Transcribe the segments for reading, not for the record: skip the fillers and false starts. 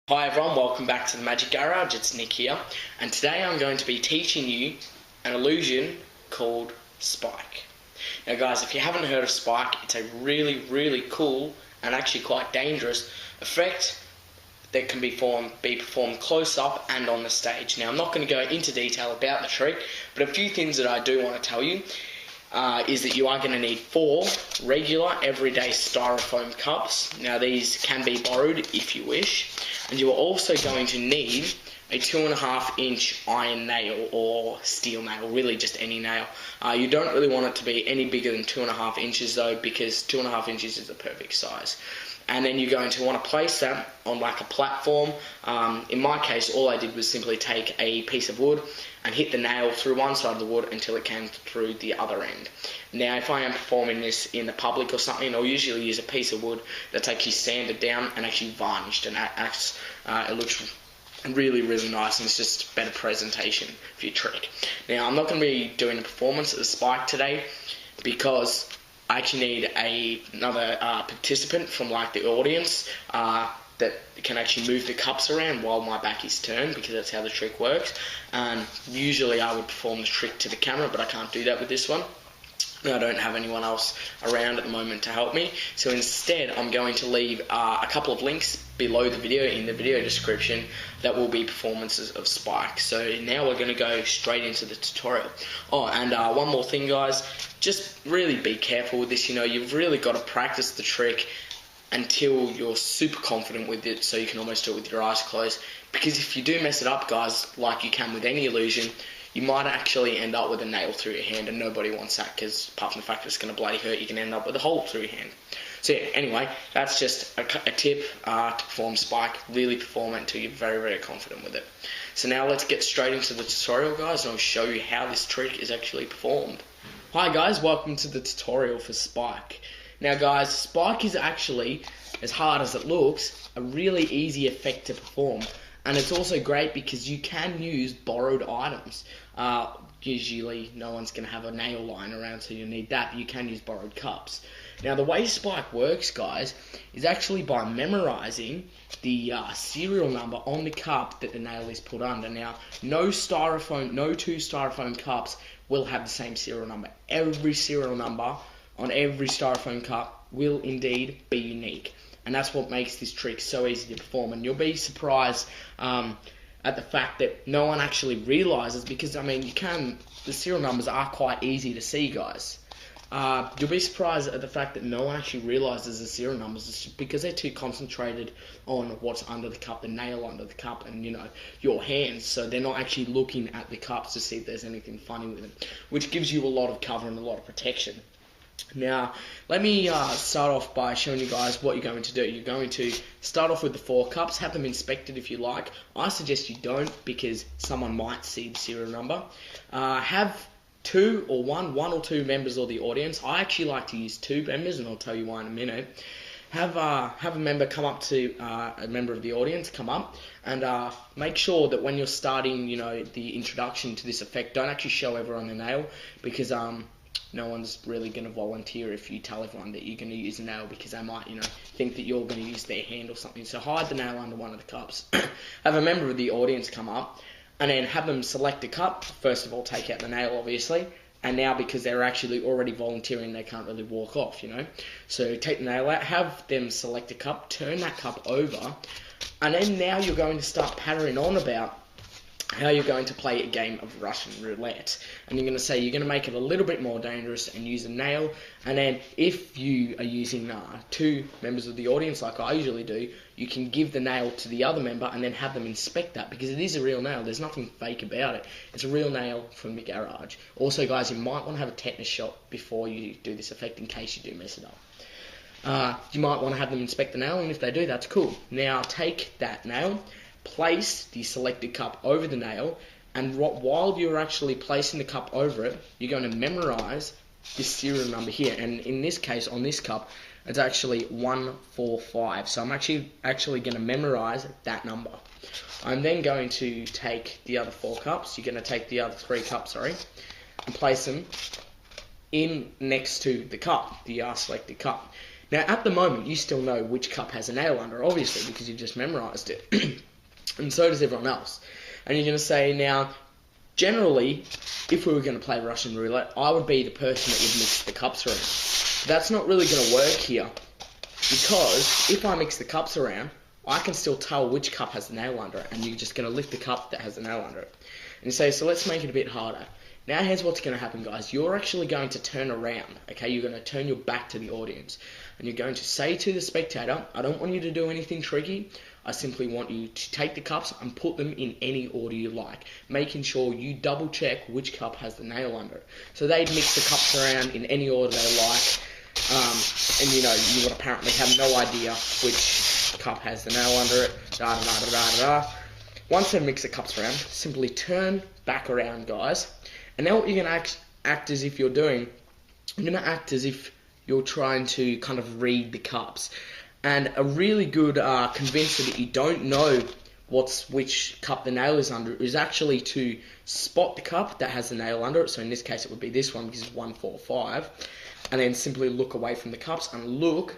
Hi everyone, welcome back to the Magic Garage. It's Nick here, and today I'm going to be teaching you an illusion called Spike. Now guys, if you haven't heard of Spike, it's a really cool and actually quite dangerous effect that can be performed close up and on the stage. Now I'm not going to go into detail about the trick, but a few things that I do want to tell you is that you are going to need 4 regular everyday styrofoam cups. Now these can be borrowed if you wish, and you are also going to need a 2.5 inch iron nail or steel nail, really just any nail. You don't really want it to be any bigger than 2.5 inches though, because 2.5 inches is the perfect size. And then you're going to want to place that on like a platform. In my case, all I did was simply take a piece of wood and hit the nail through one side of the wood until it came through the other end. Now, if I am performing this in the public or something, I'll usually use a piece of wood that's actually sanded down and actually varnished, and it looks really nice, and it's just better presentation for your trick. Now, I'm not going to be doing a performance of the Spike today because I actually need another participant from like the audience that can actually move the cups around while my back is turned, because that's how the trick works. And usually I would perform the trick to the camera, but I can't do that with this one. I don't have anyone else around at the moment to help me, so instead I'm going to leave a couple of links below the video in the video description that will be performances of Spike. So now we're going to go straight into the tutorial. Oh, and one more thing guys, just really be careful with this. You know, you've really got to practice the trick until you're super confident with it, so you can almost do it with your eyes closed, because if you do mess it up guys, like you can with any illusion, you might actually end up with a nail through your hand, and nobody wants that, because apart from the fact that it's going to bloody hurt, you can end up with a hole through your hand. So yeah, anyway, that's just a tip to perform Spike. Really perform it until you're very confident with it. So now let's get straight into the tutorial guys, and I'll show you how this trick is actually performed. Hi guys, welcome to the tutorial for Spike. Now guys, Spike is actually, as hard as it looks, a really easy effect to perform. And it's also great because you can use borrowed items. Usually no one's going to have a nail lying around, so you need that, but you can use borrowed cups. Now the way Spike works guys is actually by memorizing the serial number on the cup that the nail is put under. Now no two styrofoam cups will have the same serial number. Every serial number on every styrofoam cup will indeed be unique. And that's what makes this trick so easy to perform. And you'll be surprised at the fact that no one actually realizes, because I mean, the serial numbers are quite easy to see guys. You'll be surprised at the fact that no one actually realizes the serial numbers. It's because they're too concentrated on what's under the cup, the nail under the cup, and you know, your hands, so they're not actually looking at the cups to see if there's anything funny with them, which gives you a lot of cover and a lot of protection. Now, let me start off by showing you guys what you're going to do. You're going to start off with the 4 cups, have them inspected if you like. I suggest you don't, because someone might see the serial number. Have one or two members of the audience. I actually like to use 2 members, and I'll tell you why in a minute. Have a member come up to a member of the audience, come up, and make sure that when you're starting, you know, the introduction to this effect, don't actually show everyone the nail, because no one's really going to volunteer if you tell everyone that you're going to use a nail, because they might, you know, think that you're going to use their hand or something. So hide the nail under one of the cups. Have a member of the audience come up, and then have them select a cup. First of all, take out the nail, obviously. And now, because they're actually already volunteering, they can't really walk off, you know. So take the nail out, have them select a cup, turn that cup over, and then now you're going to start pattering on about how you're going to play a game of Russian roulette. And you're going to say you're going to make it a little bit more dangerous and use a nail. And then if you are using 2 members of the audience, like I usually do, you can give the nail to the other member and then have them inspect that, because it is a real nail. There's nothing fake about it. It's a real nail from the garage. Also guys, you might want to have a tetanus shot before you do this effect, in case you do mess it up. You might want to have them inspect the nail, and if they do, that's cool. Now take that nail, place the selected cup over the nail, and while you're actually placing the cup over it, you're going to memorize this serial number here. And in this case, on this cup, it's actually 145. So I'm actually going to memorize that number. I'm then going to take the other 4 cups. You're going to take the other 3 cups, and place them in next to the cup, the selected cup. Now, at the moment, you still know which cup has a nail under, obviously, because you've just memorised it. And so does everyone else. And you're going to say, now, generally, if we were going to play Russian roulette, I would be the person that would mix the cups around. But that's not really going to work here, because if I mix the cups around, I can still tell which cup has the nail under it, and you're just going to lift the cup that has the nail under it. And you say, so let's make it a bit harder. Now here's what's going to happen, guys. You're actually going to turn around, okay? You're going to turn your back to the audience. And you're going to say to the spectator, I don't want you to do anything tricky. I simply want you to take the cups and put them in any order you like, making sure you double check which cup has the nail under it. So they'd mix the cups around in any order they like, and you know, you would apparently have no idea which cup has the nail under it, da da da da da da. Once they mix the cups around, simply turn back around, guys. And now what you're going to act as if you're doing, you're going to act as if you're trying to kind of read the cups. And a really good convincer that you don't know which cup the nail is under is actually to spot the cup that has the nail under it. So in this case it would be this one because it's 1, 4, 5. And then simply look away from the cups and look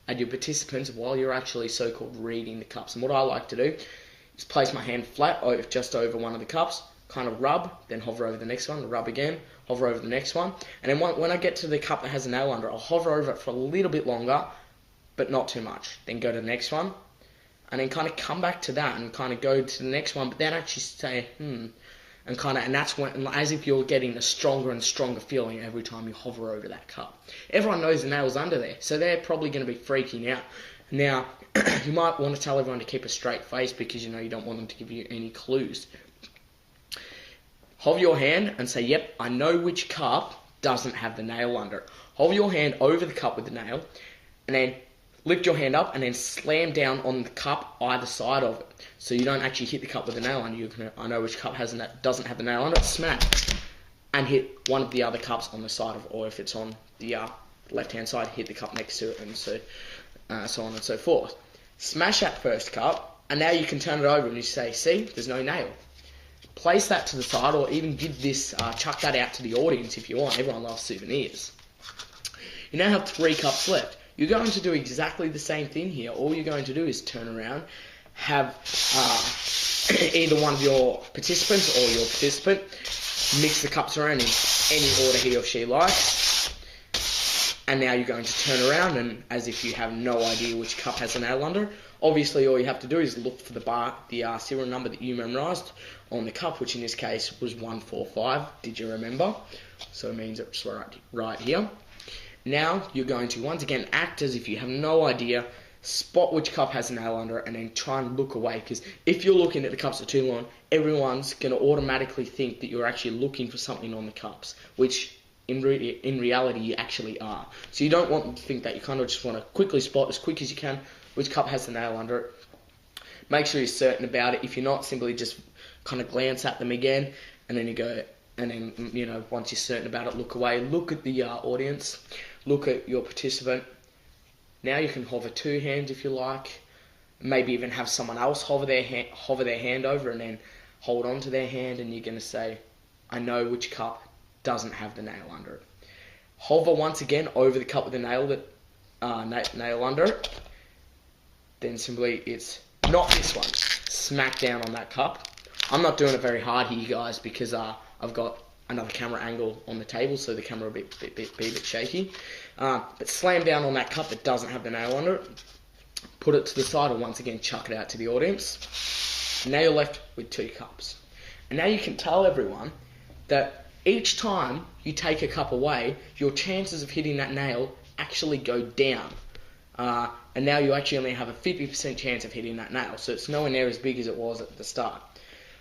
at your participants while you're actually so-called reading the cups. And what I like to do is place my hand flat just over one of the cups, kind of rub, then hover over the next one, rub again, hover over the next one. And then when I get to the cup that has a nail under it, I'll hover over it for a little bit longer, but not too much. Then go to the next one, and then kind of come back to that and kind of go to the next one, but then actually say, and that's when, as if you're getting a stronger and stronger feeling every time you hover over that cup. Everyone knows the nail's under there, so they're probably going to be freaking out. Now, you might want to tell everyone to keep a straight face because you know you don't want them to give you any clues. Hold your hand and say, yep, I know which cup doesn't have the nail under it. Hold your hand over the cup with the nail, and then lift your hand up and then slam down on the cup either side of it. So you don't actually hit the cup with the nail under. I know which cup doesn't have the nail under it. Smack. And hit one of the other cups on the side of it. Or if it's on the left-hand side, hit the cup next to it, and so on and so forth. Smash that first cup, and now you can turn it over and you say, see, there's no nail. Place that to the side, or even give this, chuck that out to the audience if you want. Everyone loves souvenirs. You now have 3 cups left. You're going to do exactly the same thing here. All you're going to do is turn around, have either one of your participants or your participant mix the cups around in any order he or she likes. And now you're going to turn around and as if you have no idea which cup has a nail under. Obviously, all you have to do is look for the serial number that you memorised on the cup, which in this case was 145. Did you remember? So it means it's right here. Now you're going to once again act as if you have no idea, spot which cup has a nail under it, and then try and look away. Because if you're looking at the cups for too long, everyone's going to automatically think that you're actually looking for something on the cups, which in reality you actually are. So you don't want them to think that. You kind of just want to quickly spot as quick as you can which cup has the nail under it. Make sure you're certain about it. If you're not, simply just kind of glance at them again, and then you go, and then, you know, once you're certain about it, look away, look at the audience, look at your participant. Now you can hover 2 hands if you like, maybe even have someone else hover their hand over and then hold on to their hand, and you're going to say, I know which cup doesn't have the nail under it. Hover once again over the cup with the nail under it. Then simply it's not this one. Smack down on that cup. I'm not doing it very hard here, guys, because I've got another camera angle on the table, so the camera will be a bit shaky. But slam down on that cup that doesn't have the nail under it. Put it to the side, and once again chuck it out to the audience. And now you're left with 2 cups. And now you can tell everyone that each time you take a cup away, your chances of hitting that nail actually go down. And now you actually only have a 50% chance of hitting that nail, so it's nowhere near as big as it was at the start.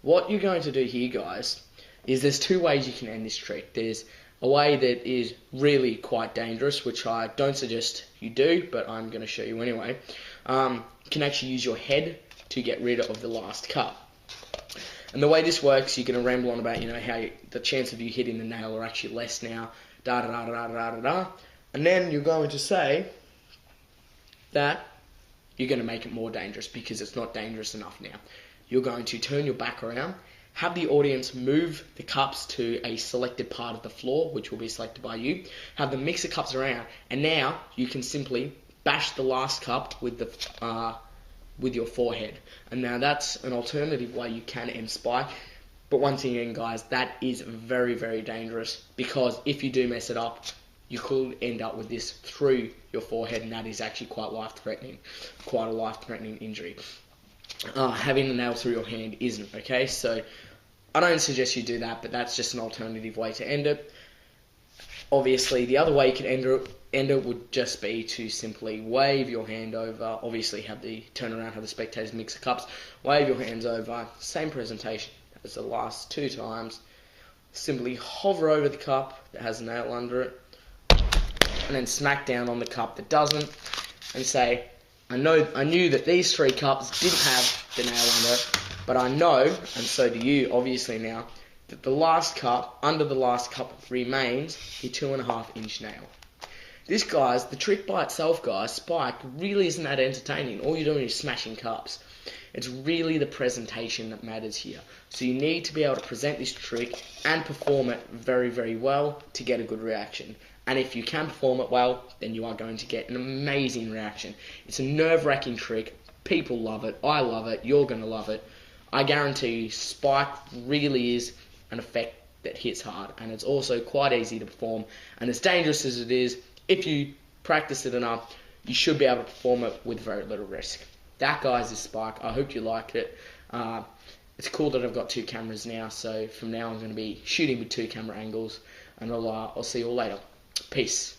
What you're going to do here, guys, is there's 2 ways you can end this trick. There's a way that is really quite dangerous, which I don't suggest you do, but I'm going to show you anyway. You can actually use your head to get rid of the last cup. And the way this works, you're going to ramble on about, you know, how the chance of you hitting the nail are actually less now, da-da-da-da-da-da-da. And then you're going to say that you're going to make it more dangerous because it's not dangerous enough now. You're going to turn your back around have the audience move the cups to a selected part of the floor, which will be selected by you. Have them mix the cups around, and now you can simply bash the last cup with your forehead. And now that's an alternative way you can end Spike. But once again, guys, that is very, very dangerous, because if you do mess it up, you could end up with this through your forehead, and that is actually quite a life-threatening injury. Having a nail through your hand isn't, okay? So I don't suggest you do that, but that's just an alternative way to end it. Obviously, the other way you could end it would just be to simply wave your hand over. Obviously, turn around, have the spectators mix the cups, wave your hands over, same presentation as the last 2 times. Simply hover over the cup that has a nail under it, and then smack down on the cup that doesn't, and say, I knew that these 3 cups didn't have the nail under it, but I know, and so do you obviously now, that the last cup, under the last cup, remains a 2.5-inch nail. This, guys, the trick by itself, guys, Spike, really isn't that entertaining. All you're doing is smashing cups. It's really the presentation that matters here. So you need to be able to present this trick and perform it very, very well to get a good reaction. And if you can perform it well, then you are going to get an amazing reaction. It's a nerve-wracking trick. People love it. I love it. You're going to love it. I guarantee you, Spike really is an effect that hits hard. And it's also quite easy to perform. And as dangerous as it is, if you practice it enough, you should be able to perform it with very little risk. That, guys, is Spike. I hope you liked it. It's cool that I've got 2 cameras now. So from now I'm going to be shooting with 2 camera angles. And I'll see you all later. Peace.